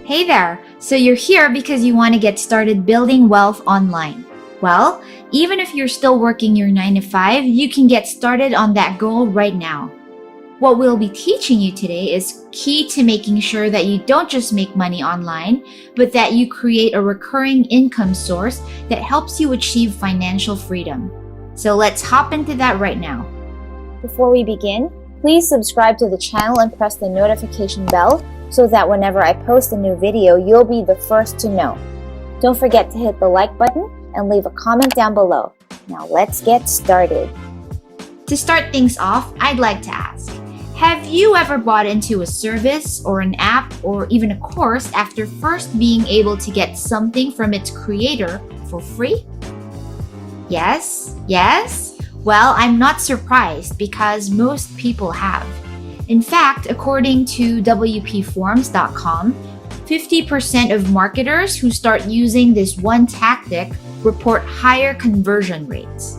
Hey there! So you're here because you want to get started building wealth online. Well, even if you're still working your 9 to 5, you can get started on that goal right now. What we'll be teaching you today is key to making sure that you don't just make money online, but that you create a recurring income source that helps you achieve financial freedom. So let's hop into that right now. Before we begin, please subscribe to the channel and press the notification bell so that whenever I post a new video, you'll be the first to know. Don't forget to hit the like button and leave a comment down below. Now let's get started. To start things off, I'd like to ask, have you ever bought into a service or an app or even a course after first being able to get something from its creator for free? Yes? Well, I'm not surprised because most people have. In fact, according to WPForums.com, 50% of marketers who start using this one tactic report higher conversion rates.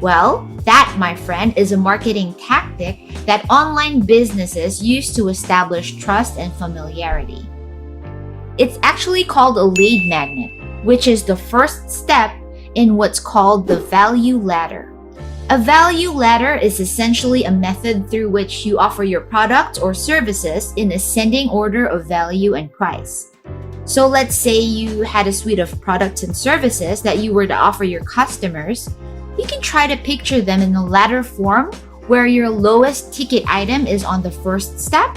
Well, that, my friend, is a marketing tactic that online businesses use to establish trust and familiarity. It's actually called a lead magnet, which is the first step in what's called the value ladder. A value ladder is essentially a method through which you offer your product or services in ascending order of value and price. So let's say you had a suite of products and services that you were to offer your customers. You can try to picture them in the ladder form where your lowest ticket item is on the first step,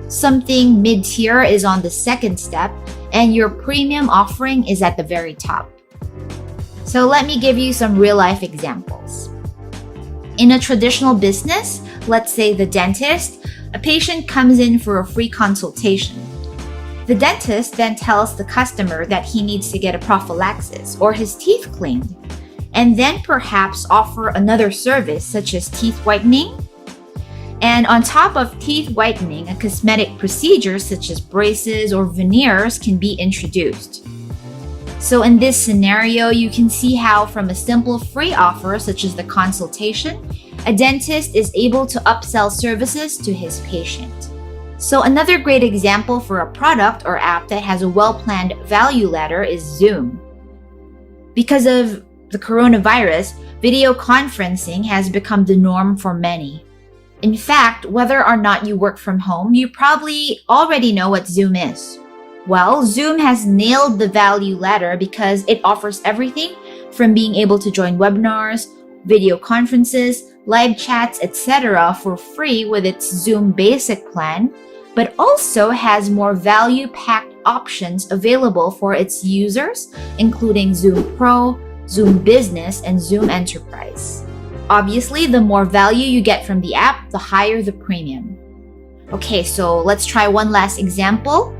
something mid-tier is on the second step, and your premium offering is at the very top. So let me give you some real-life examples. In a traditional business, let's say the dentist, a patient comes in for a free consultation. The dentist then tells the customer that he needs to get a prophylaxis or his teeth cleaned, and then perhaps offer another service such as teeth whitening. And on top of teeth whitening, a cosmetic procedure such as braces or veneers can be introduced. So in this scenario, you can see how from a simple free offer such as the consultation, a dentist is able to upsell services to his patient. So another great example for a product or app that has a well-planned value ladder is Zoom. Because of the coronavirus, video conferencing has become the norm for many. In fact, whether or not you work from home, you probably already know what Zoom is. Well, Zoom has nailed the value ladder because it offers everything from being able to join webinars, video conferences, live chats, etc. for free with its Zoom basic plan, but also has more value-packed options available for its users, including Zoom Pro, Zoom Business, and Zoom Enterprise. Obviously, the more value you get from the app, the higher the premium. Okay, so let's try one last example.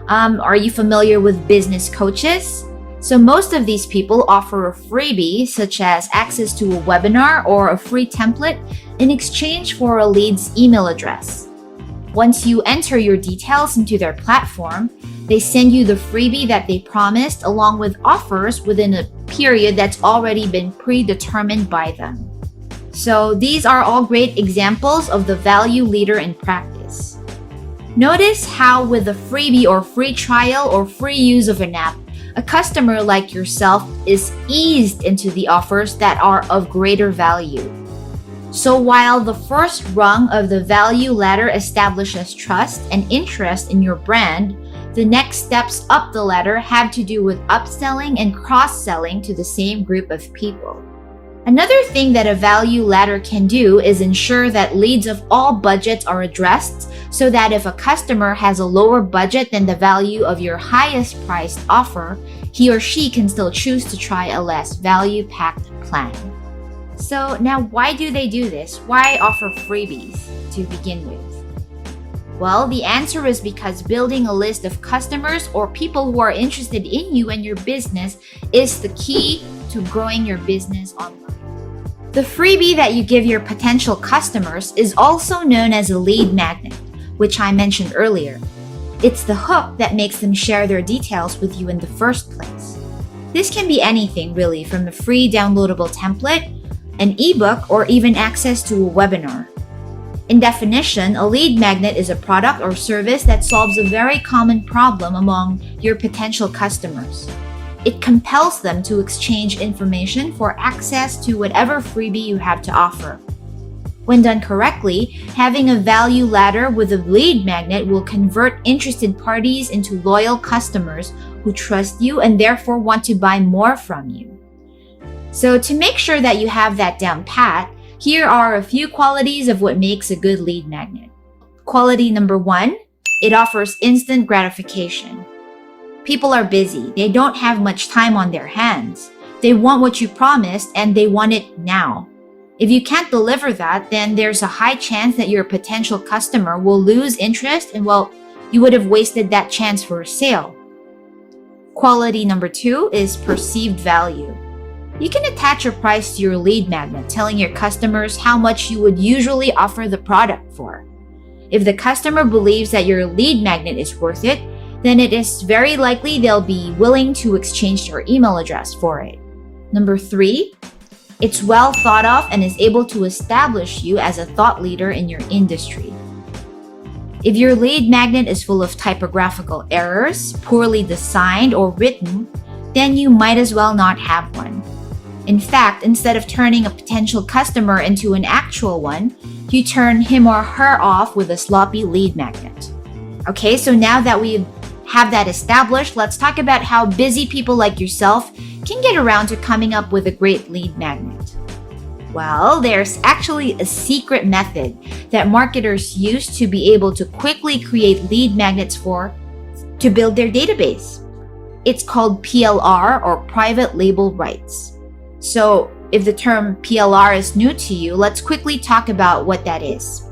Are you familiar with business coaches? So most of these people offer a freebie such as access to a webinar or a free template in exchange for a lead's email address. Once you enter your details into their platform, they send you the freebie that they promised along with offers within a period that's already been predetermined by them. So these are all great examples of the value leader in practice. Notice how with a freebie or free trial or free use of an app, a customer like yourself is eased into the offers that are of greater value. So while the first rung of the value ladder establishes trust and interest in your brand, the next steps up the ladder have to do with upselling and cross-selling to the same group of people. Another thing that a value ladder can do is ensure that leads of all budgets are addressed so that if a customer has a lower budget than the value of your highest priced offer, he or she can still choose to try a less value-packed plan. So now why do they do this? Why offer freebies to begin with? Well, the answer is because building a list of customers or people who are interested in you and your business is the key to growing your business online. The freebie that you give your potential customers is also known as a lead magnet, which I mentioned earlier. It's the hook that makes them share their details with you in the first place. This can be anything really, from a free downloadable template, an ebook, or even access to a webinar. In definition, a lead magnet is a product or service that solves a very common problem among your potential customers. It compels them to exchange information for access to whatever freebie you have to offer. When done correctly, having a value ladder with a lead magnet will convert interested parties into loyal customers who trust you and therefore want to buy more from you. So to make sure that you have that down pat, here are a few qualities of what makes a good lead magnet. Quality number 1, it offers instant gratification. People are busy. They don't have much time on their hands. They want what you promised and they want it now. If you can't deliver that, then there's a high chance that your potential customer will lose interest and you would have wasted that chance for a sale. Quality number 2 is perceived value. You can attach a price to your lead magnet, telling your customers how much you would usually offer the product for. If the customer believes that your lead magnet is worth it, then it is very likely they'll be willing to exchange your email address for it. Number 3, it's well thought of and is able to establish you as a thought leader in your industry. If your lead magnet is full of typographical errors, poorly designed or written, then you might as well not have one. In fact, instead of turning a potential customer into an actual one, you turn him or her off with a sloppy lead magnet. Okay, so now that we have that established, let's talk about how busy people like yourself can get around to coming up with a great lead magnet. Well, there's actually a secret method that marketers use to be able to quickly create lead magnets to build their database. It's called PLR, or private label rights. So if the term PLR is new to you, let's quickly talk about what that is.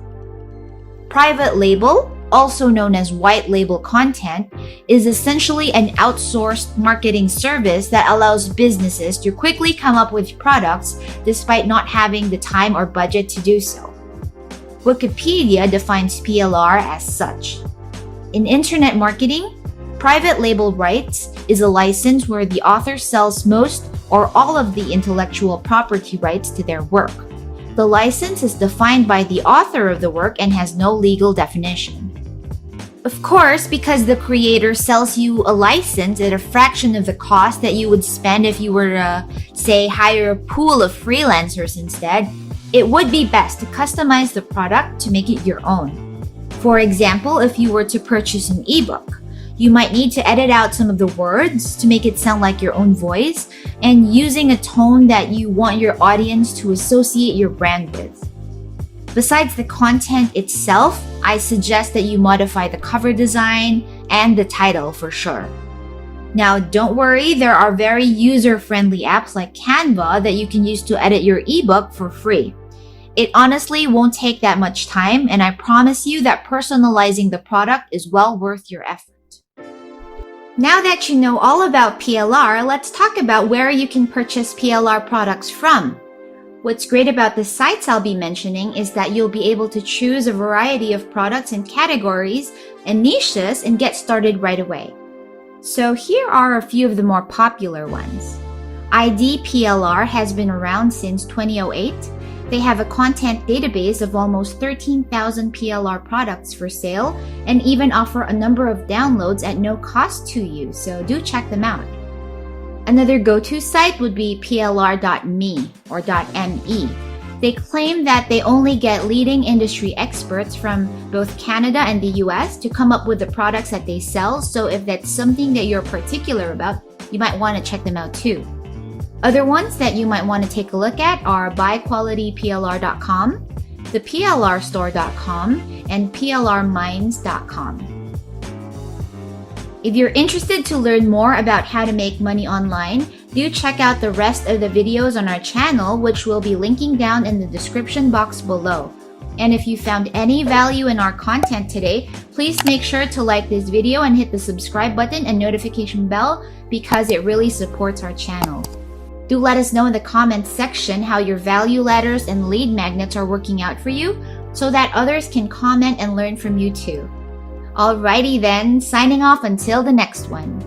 Private label, also known as white label content, is essentially an outsourced marketing service that allows businesses to quickly come up with products despite not having the time or budget to do so. Wikipedia defines PLR as such. In internet marketing, private label rights is a license where the author sells most or all of the intellectual property rights to their work. The license is defined by the author of the work and has no legal definition. Of course, because the creator sells you a license at a fraction of the cost that you would spend if you were to, say, hire a pool of freelancers instead, it would be best to customize the product to make it your own. For example, if you were to purchase an ebook, you might need to edit out some of the words to make it sound like your own voice and using a tone that you want your audience to associate your brand with. Besides the content itself, I suggest that you modify the cover design and the title for sure. Now, don't worry, there are very user-friendly apps like Canva that you can use to edit your ebook for free. It honestly won't take that much time, and I promise you that personalizing the product is well worth your effort. Now that you know all about PLR, let's talk about where you can purchase PLR products from. What's great about the sites I'll be mentioning is that you'll be able to choose a variety of products and categories and niches and get started right away. So here are a few of the more popular ones. ID PLR has been around since 2008. They have a content database of almost 13,000 PLR products for sale and even offer a number of downloads at no cost to you, so do check them out. Another go-to site would be plr.me or .me. They claim that they only get leading industry experts from both Canada and the US to come up with the products that they sell, so if that's something that you're particular about, you might want to check them out too. Other ones that you might want to take a look at are buyqualityplr.com, theplrstore.com, and plrminds.com. If you're interested to learn more about how to make money online, do check out the rest of the videos on our channel, which we'll be linking down in the description box below. And if you found any value in our content today, please make sure to like this video and hit the subscribe button and notification bell because it really supports our channel. Do let us know in the comments section how your value ladders and lead magnets are working out for you so that others can comment and learn from you too. Alrighty then, signing off until the next one.